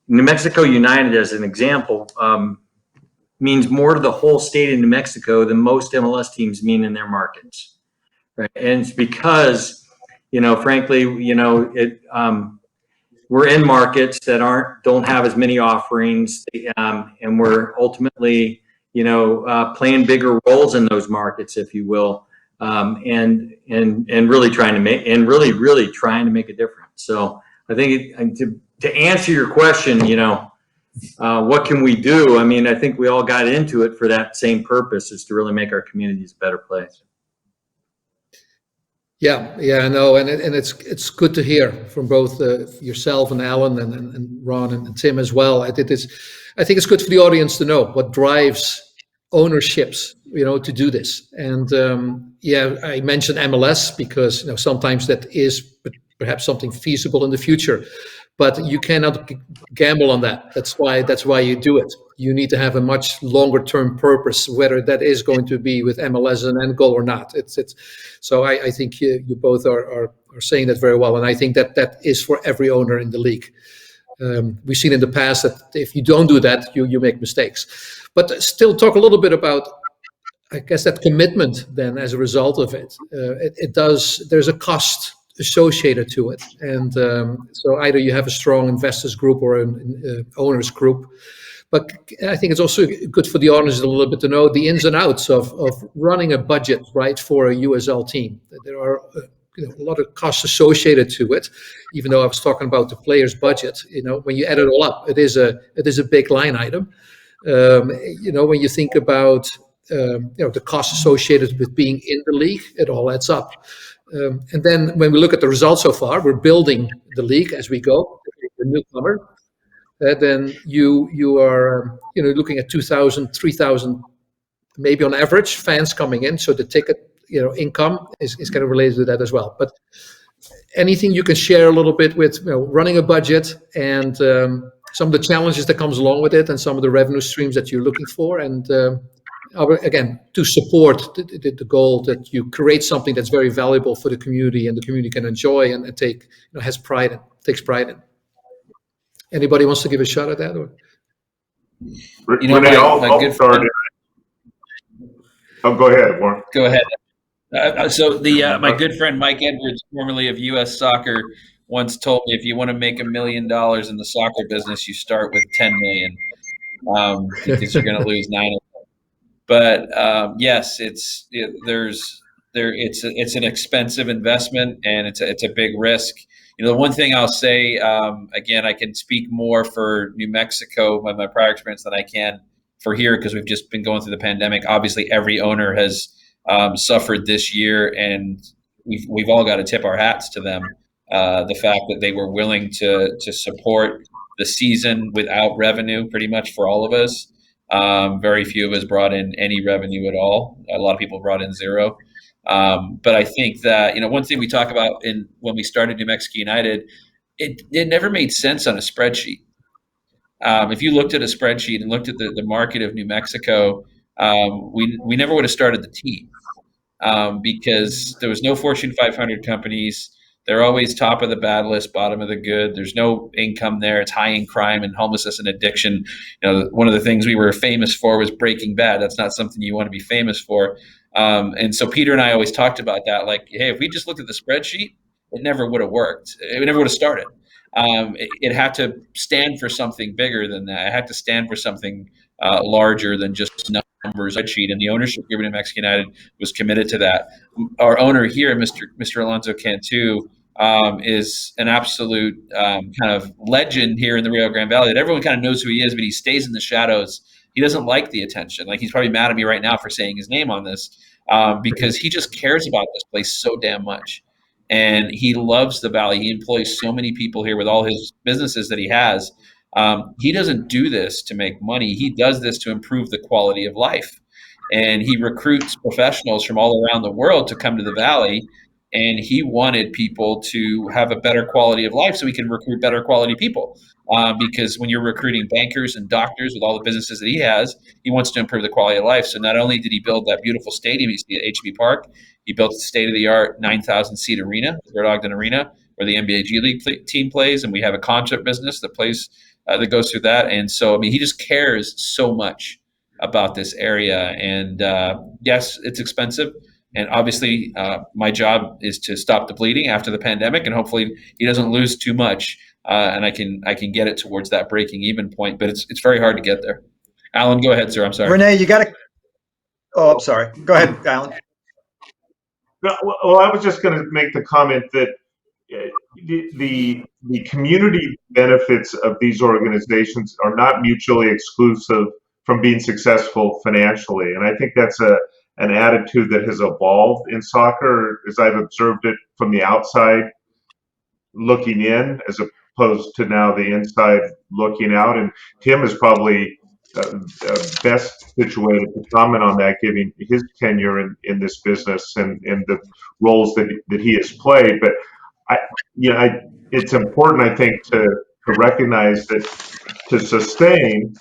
New Mexico United as an example. Means more to the whole state of New Mexico than most MLS teams mean in their markets, right? And it's because, frankly, we're in markets that don't have as many offerings, and we're ultimately, playing bigger roles in those markets, if you will, and really trying to make a difference. So I think to answer your question, what can we do? I mean, I think we all got into it for that same purpose, is to really make our communities a better place. Yeah, I know, and it's good to hear from both yourself and Alan and Ron and Tim as well. I think it's good for the audience to know what drives ownerships, to do this. And I mentioned MLS because sometimes that is perhaps something feasible in the future. But you cannot gamble on that. That's why you do it. You need to have a much longer term purpose, whether that is going to be with MLS as an end goal or not. So I think you both are saying that very well, and I think that is for every owner in the league. We've seen in the past that if you don't do that, you make mistakes. But still, talk a little bit about, I guess, that commitment. Then, as a result of it, there's a cost associated to it, and so either you have a strong investors group or an owners group. But I think it's also good for the owners a little bit to know the ins and outs of running a budget, right, for a USL team. There are a lot of costs associated to it. Even though I was talking about the players' budget, when you add it all up, it is a big line item. When you think about the costs associated with being in the league, it all adds up. And then when we look at the results so far, we're building the league as we go. The newcomer, then you are looking at 2,000, 3,000, maybe on average, fans coming in. So the ticket income is kind of related to that as well. But anything you can share a little bit with running a budget and some of the challenges that comes along with it, and some of the revenue streams that you're looking for, and again, to support the goal that you create something that's very valuable for the community and the community can enjoy and takes pride in. Anybody wants to give a shot at that? Or? Rene, I'll start. Oh, go ahead, Warren. Go ahead. So my good friend Mike Edwards, formerly of U.S. Soccer, once told me if you want to make $1 million in the soccer business, you start with 10 million. because you're going to lose 9. But yes, it's an expensive investment, and it's a big risk. The one thing I'll say, again, I can speak more for New Mexico by my prior experience than I can for here, because we've just been going through the pandemic. Obviously, every owner has suffered this year, and we've all got to tip our hats to them. The fact that they were willing to support the season without revenue, pretty much for all of us. Very few of us brought in any revenue at all. A lot of people brought in zero. But I think that, one thing we talk about when we started New Mexico United, it never made sense on a spreadsheet. If you looked at a spreadsheet and looked at the market of New Mexico, we never would have started the team, because there was no Fortune 500 companies. They're always top of the bad list, bottom of the good. There's no income there. It's high in crime and homelessness and addiction. One of the things we were famous for was Breaking Bad. That's not something you want to be famous for. And so Peter and I always talked about that. Like, hey, if we just looked at the spreadsheet, it never would have worked. It never would have started. It had to stand for something bigger than that. It had to stand for something larger than just numbers. And the ownership group in New Mexico United was committed to that. Our owner here, Mr. Alonso Cantu, is an absolute kind of legend here in the Rio Grande Valley, that everyone kind of knows who he is, but he stays in the shadows. He doesn't like the attention. Like, he's probably mad at me right now for saying his name on this, because he just cares about this place so damn much. And he loves the Valley. He employs so many people here with all his businesses that he has. He doesn't do this to make money. He does this to improve the quality of life. And he recruits professionals from all around the world to come to the Valley. And he wanted people to have a better quality of life so he can recruit better quality people. Because when you're recruiting bankers and doctors with all the businesses that he has, he wants to improve the quality of life. So not only did he build that beautiful stadium you see at HB Park, he built a state-of-the-art 9,000-seat arena, Red Ogden Arena, where the NBA G League team plays, and we have a concert business that plays that goes through that. And so, he just cares so much about this area. And yes, it's expensive. And obviously, my job is to stop the bleeding after the pandemic, and hopefully he doesn't lose too much, and I can get it towards that breaking even point. But it's very hard to get there. Alan, go ahead, sir. I'm sorry. Rene, you got to. Oh, I'm sorry. Go ahead, Alan. Well, I was just going to make the comment that the community benefits of these organizations are not mutually exclusive from being successful financially, and I think that's an attitude that has evolved in soccer as I've observed it from the outside looking in, as opposed to now the inside looking out. And Tim is probably best situated to comment on that, given his tenure in this business and the roles that he has played. But it's important, I think, to recognize that to sustain,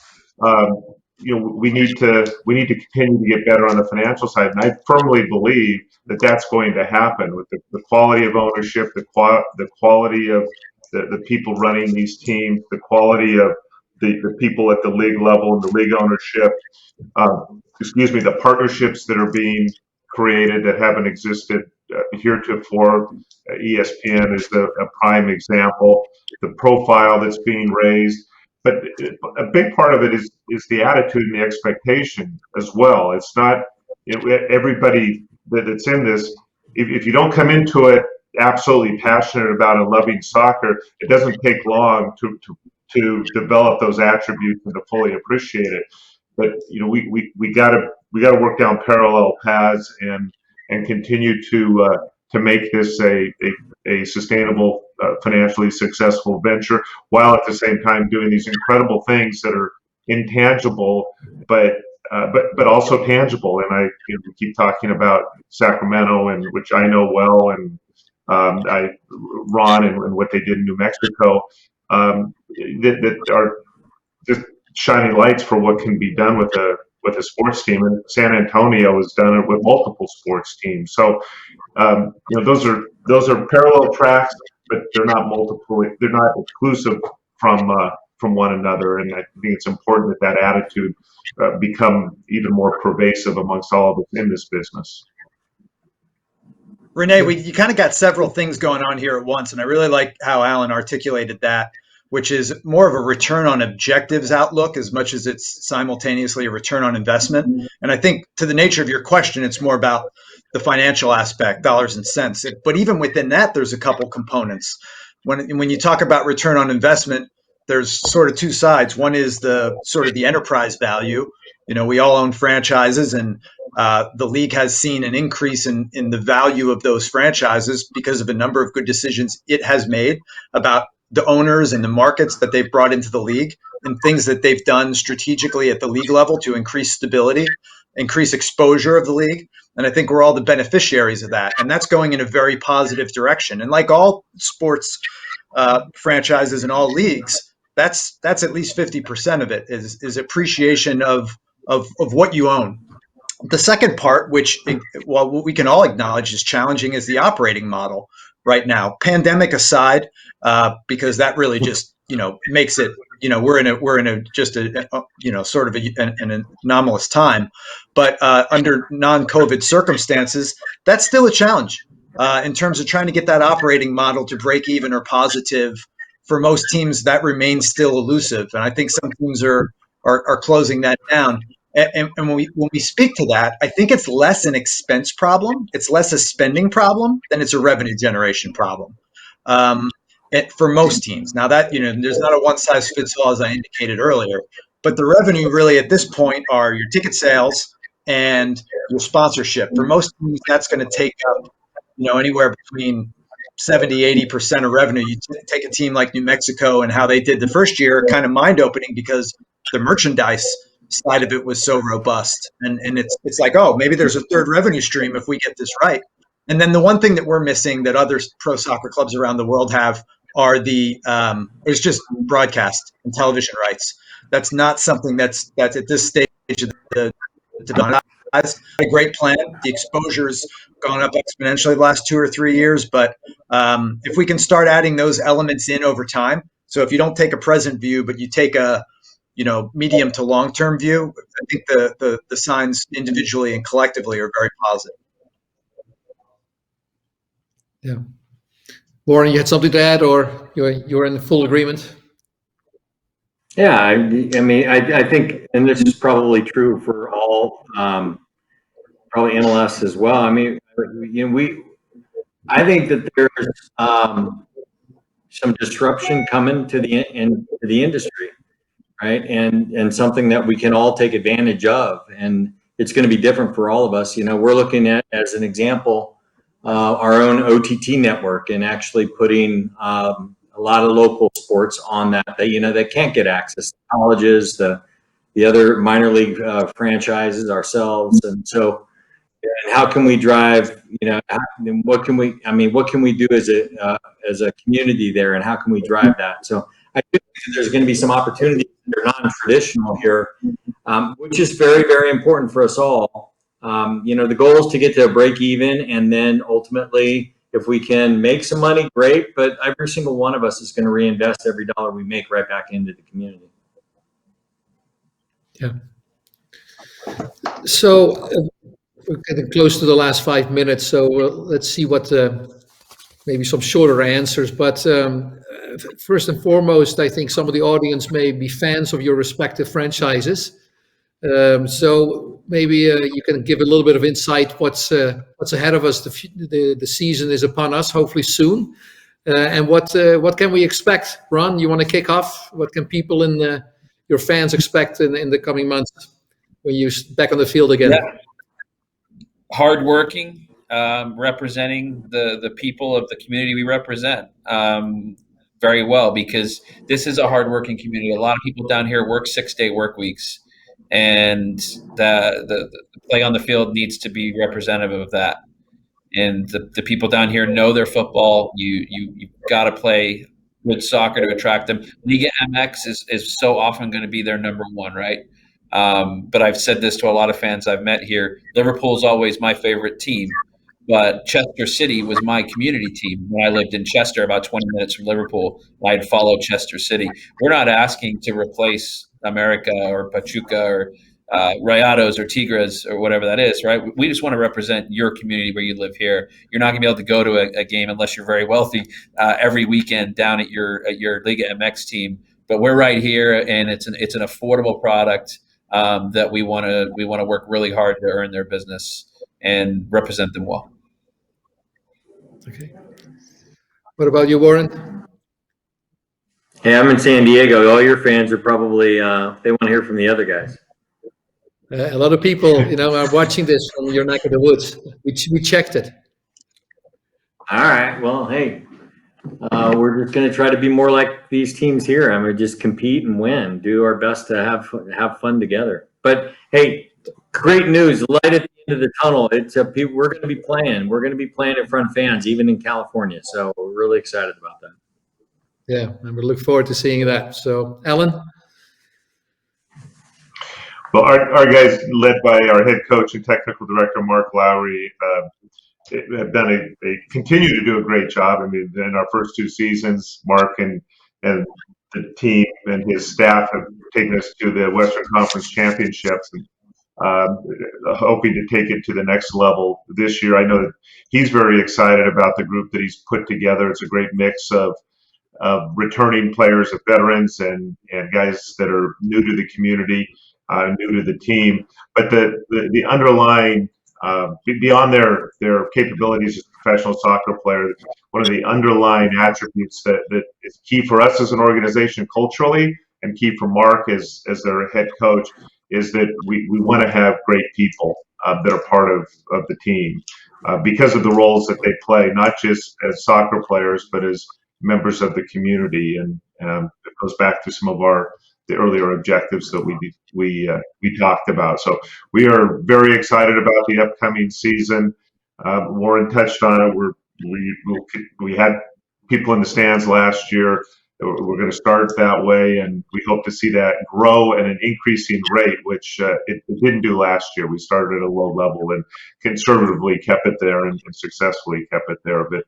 we need to continue to get better on the financial side, and I firmly believe that that's going to happen with the quality of ownership, the quality of the people running these teams, the quality of the people at the league level and the league ownership. The partnerships that are being created that haven't existed heretofore. ESPN is a prime example. The profile that's being raised. But a big part of it is the attitude and the expectation as well. It's not everybody that's in this. If you don't come into it absolutely passionate about and loving soccer, it doesn't take long to develop those attributes and to fully appreciate it. But we got to work down parallel paths and continue to make this a sustainable, financially successful venture, while at the same time doing these incredible things that are intangible, but also tangible. And we keep talking about Sacramento, and which I know well, and Ron and what they did in New Mexico, that are just shining lights for what can be done with a sports team. And San Antonio has done it with multiple sports teams. So those are parallel tracks, but they're not exclusive from one another. And I think it's important that attitude become even more pervasive amongst all of us in this business. Rene, you kind of got several things going on here at once, and I really like how Alan articulated that. which is more of a return on objectives outlook as much as it's simultaneously a return on investment. And I think to the nature of your question, it's more about the financial aspect, dollars and cents. But even within that, there's a couple components. When you talk about return on investment, there's sort of two sides. One is the sort of the enterprise value. We all own franchises, and the league has seen an increase in the value of those franchises because of a number of good decisions it has made about the owners and the markets that they've brought into the league, and things that they've done strategically at the league level to increase stability, increase exposure of the league. And I think we're all the beneficiaries of that. And that's going in a very positive direction. And like all sports franchises in all leagues, that's at least 50% of it is appreciation of what you own. The second part, which what we can all acknowledge is challenging, is the operating model right now. Pandemic aside, because that really just makes it we're in a just a sort of an anomalous time, but under non-COVID circumstances, that's still a challenge in terms of trying to get that operating model to break even or positive. For most teams, that remains still elusive, and I think some teams are closing that down. And when we speak to that, I think it's less an expense problem. It's less a spending problem than it's a revenue generation problem for most teams. Now that, there's not a one size fits all, as I indicated earlier, but the revenue really at this point are your ticket sales and your sponsorship. For most teams, that's going to take up, anywhere between 70-80% of revenue. You take a team like New Mexico and how they did the first year, kind of mind opening because the merchandise side of it was so robust, and it's like, oh, maybe there's a third revenue stream if we get this right. And then the one thing that we're missing that other pro soccer clubs around the world have are is just broadcast and television rights. That's not something that's at this stage of the development. It's a great plan. The exposure's gone up exponentially the last 2 or 3 years, but if we can start adding those elements in over time, so if you don't take a present view, but you take a medium to long-term view, I think the signs individually and collectively are very positive. Yeah. Warren, you had something to add, or you're in full agreement? Yeah, I mean, I think, and this is probably true for all, probably MLS as well. I mean, I think that there's some disruption coming to the industry, right? And something that we can all take advantage of, and it's going to be different for all of us. We're looking at, as an example, our own OTT network, and actually putting a lot of local sports on that that can't get access. The colleges, the other minor league franchises, ourselves, and so. And how can we drive? What can we do as a community there, and how can we drive that? So I think there's going to be some opportunities that are non-traditional here, which is very, very important for us all. The goal is to get to a break even, and then ultimately, if we can make some money, great. But every single one of us is going to reinvest every dollar we make right back into the community. Yeah. So we're getting close to the last 5 minutes, so let's see what maybe some shorter answers. But first and foremost, I think some of the audience may be fans of your respective franchises. So maybe you can give a little bit of insight what's ahead of us. The season is upon us, hopefully soon. And what can we expect? Ron, you want to kick off? What can people your fans expect in the coming months when you're back on the field again? Yeah. Hardworking, representing the people of the community we represent very well, because this is a hardworking community. A lot of people down here work 6-day work weeks, and the play on the field needs to be representative of that. And the people down here know their football. You've got to play good soccer to attract them. Liga MX is so often going to be their number one, right? But I've said this to a lot of fans I've met here. Liverpool is always my favorite team, but Chester City was my community team when I lived in Chester, about 20 minutes from Liverpool. I'd follow Chester City. We're not asking to replace America or Pachuca or Rayados or Tigres or whatever that is, right? We just want to represent your community where you live here. You're not going to be able to go to a game unless you're very wealthy every weekend down at your Liga MX team. But we're right here, and it's an affordable product that we want to work really hard to earn their business and represent them well. Okay. What about you, Warren? Hey, I'm in San Diego. All your fans are probably they want to hear from the other guys. A lot of people, are watching this from your neck of the woods. We checked it. All right. Well, hey, we're just going to try to be more like these teams here. I'm going to just compete and win, do our best to have fun together. But hey, great news! Light at the end of the tunnel. We're going to be playing. We're going to be playing in front of fans, even in California. So we're really excited about that. Yeah, and we look forward to seeing that. So, Alan. Well, our guys, led by our head coach and technical director Mark Lowry, have done continue to do a great job. I mean, in our first 2 seasons, Mark and the team and his staff have taken us to the Western Conference Championships, and hoping to take it to the next level this year. I know that he's very excited about the group that he's put together. It's a great mix of returning players, of veterans, and guys that are new to the community, new to the team. But the underlying, beyond their capabilities as a professional soccer player, one of the underlying attributes that is key for us as an organization culturally, and key for Mark as their head coach, is that we want to have great people that are part of the team because of the roles that they play, not just as soccer players, but as members of the community. And it goes back to some of the earlier objectives that we talked about. So we are very excited about the upcoming season. Warren touched on it. We had people in the stands last year. We're going to start that way, and we hope to see that grow at an increasing rate, which it didn't do last year. We started at a low level and conservatively kept it there, and successfully kept it there. But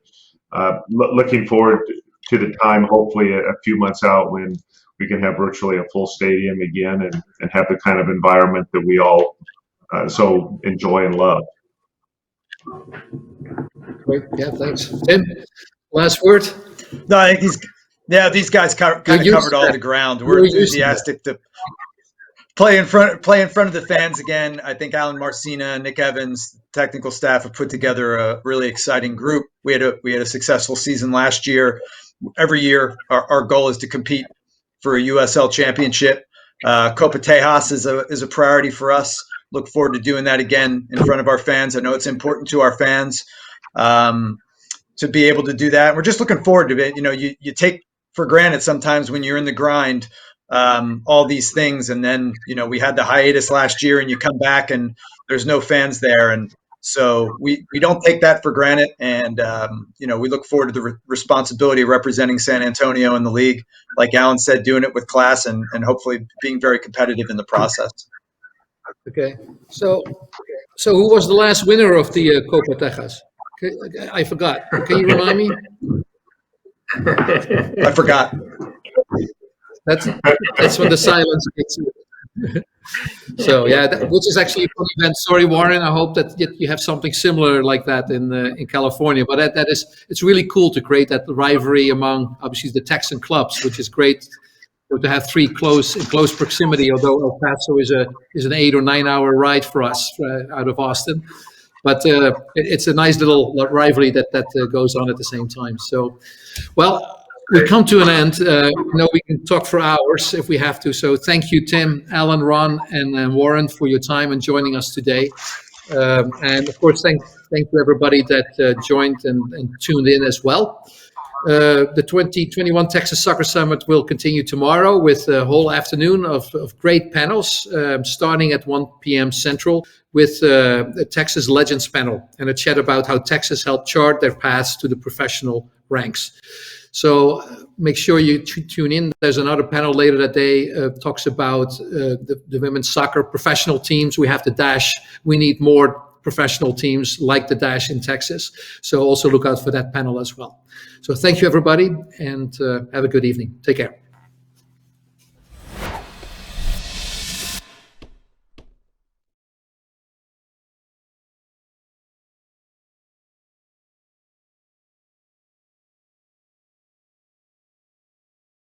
looking forward to the time, hopefully a few months out, when we can have virtually a full stadium again, and have the kind of environment that we all so enjoy and love. Great. Yeah, thanks. Tim, last word? No, I think these guys kind of covered all the ground. We're enthusiastic to play in front of the fans again. I think Alan Marcina, Nick Evans, technical staff have put together a really exciting group. We had a successful season last year. Every year, our goal is to compete for a USL Championship. Copa Tejas is a priority for us. Look forward to doing that again in front of our fans. I know it's important to our fans to be able to do that. We're just looking forward to it. You take for granted sometimes when you're in the grind, all these things. And then, we had the hiatus last year, and you come back and there's no fans there. And so we don't take that for granted. And, we look forward to the responsibility of representing San Antonio in the league. Like Alan said, doing it with class and hopefully being very competitive in the process. Okay. So who was the last winner of the Copa Tejas? I forgot. Can you remind me? I forgot. That's when the silence gets you. So yeah, which is actually a fun event. Sorry, Warren. I hope that you have something similar like that in California. But it's really cool to create that rivalry among obviously the Texan clubs, which is great to have 3 in close proximity. Although El Paso is an 8 or 9 hour ride for us out of Austin. But it's a nice little rivalry that goes on at the same time. So, well, we come to an end. We can talk for hours if we have to. So thank you, Tim, Alan, Ron, and Warren for your time and joining us today. And of course, thank you everybody that joined and tuned in as well. The 2021 Texas Soccer Summit will continue tomorrow with a whole afternoon of great panels, starting at 1 p.m. Central with the Texas Legends panel and a chat about how Texas helped chart their paths to the professional ranks. So make sure you tune in. There's another panel later that day talks about the women's soccer professional teams. We have the Dash. We need more professional teams like the Dash in Texas. So also look out for that panel as well. So thank you, everybody, and have a good evening. Take care.